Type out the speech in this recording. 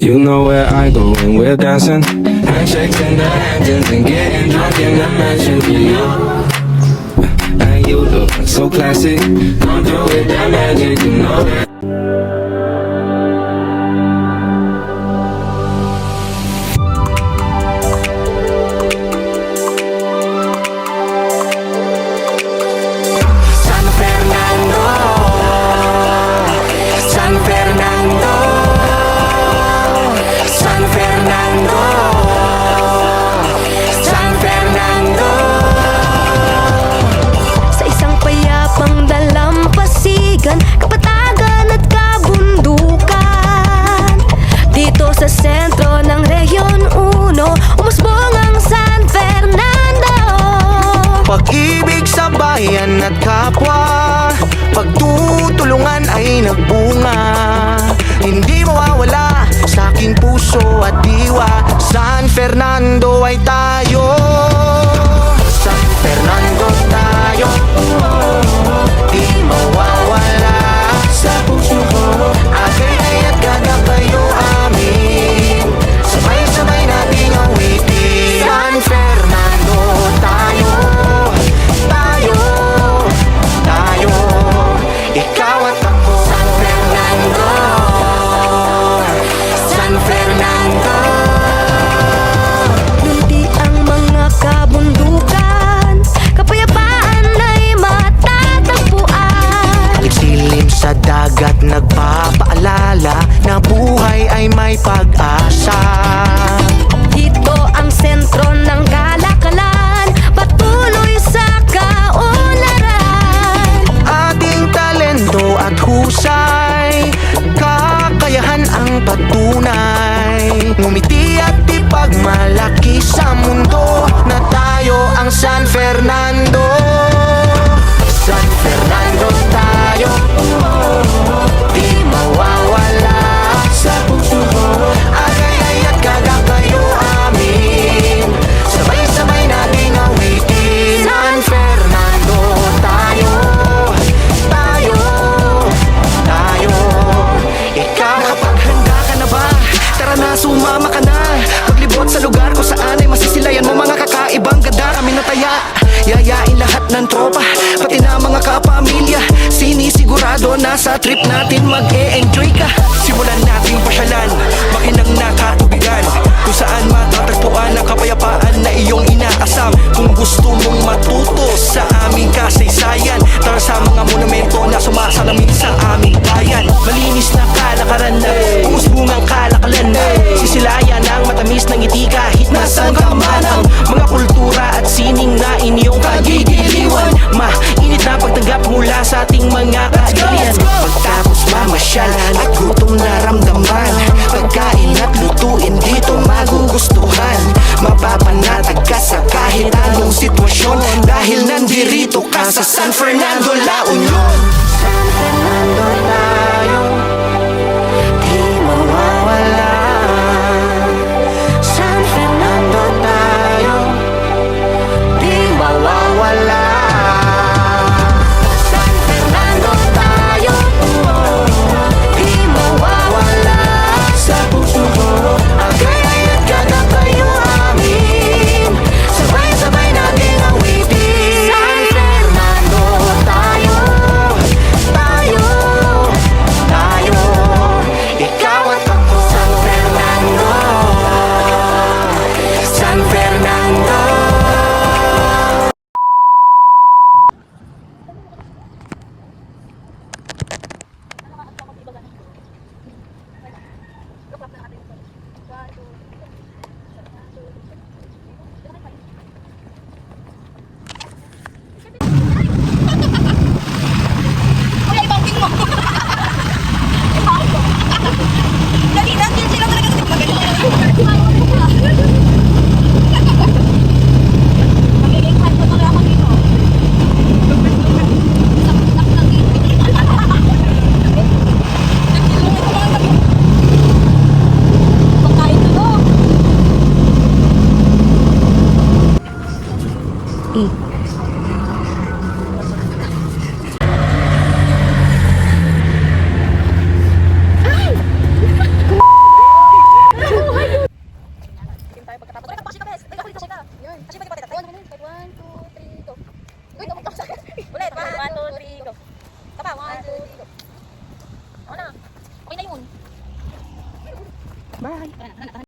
You know where I go when we're dancing. Handshakes in the Hamptons and getting drunk in the mansion with you. And you look so classic. Come through with that magic, you know that. San Fernando, San Fernando, San Fernando, San Fernando. Sa isang payapang dalampasigan, kapatagan at kabundukan. Dito sa sentro ng Region 1, umusbong ang San Fernando. Pag-ibig sa bayan at kapwa, pagtutulungan ay nagbunga. Hindi mawawala sa aking puso at diwa. San Fernando ay tayo. San Fernando tayo. Di mawawala sa puso ko. Agay at gada kayo amin. Sabay-sabay nating awitin. San Fernando tayo. Tayo, tayo, ikaw at ako. San Fernando, San Fernando. Lunti ang mga kabundukan, kapayapaan ay matatagpuan. Silim sa dagat nagpapaalala na buhay ay may pag-asa. Dito ang sentro ng kalakalan, patuloy sa kaunlaran. Ating talento at husay, kakayahan ang patunay. Ngumiti at ipagmalaki sa mundo na tayo ang San Fernando. San Fernando tayo. Di mawawala sa puso ko. Agay at gada kayo amin. Sabay-sabay nating awitin. San Fernando tayo. Tayo, tayo. Ikaw nakapaghanda ka na ba? Tara na, sumama ka na. Paglibot sa lugar ko saan ay masisilayan mo mga kakaibang ganda. Kami nataya, yayain lahat ng tropa, pati na mga kapamilya. Sinisigurado na sa trip natin mag-e-enjoy ka. Simulan nating pasyalan, makinang nakatubigan, kung saan matatagpuan ang kapayapaan na iyong inaasam. Kung gusto mong matuto sa aming kasaysayan, tara sa mga monumento na sumasalamin sa aming bayan. Malinis na kalakaran na umusbungang kalakalan na sisilayan ang matamis ng ngiti kahit nasan ka man. Ang mga kultura at sining na inyong kagigiliwan, mainit na pagtanggap mula sa ating mga kaagalian. Pagtapos mamasyal at gutom na ramdaman, pagkain at lutuin dito magugustuhan. Mapapanatag ka sa kahit anong sitwasyon, dahil nandirito ka sa San Fernando.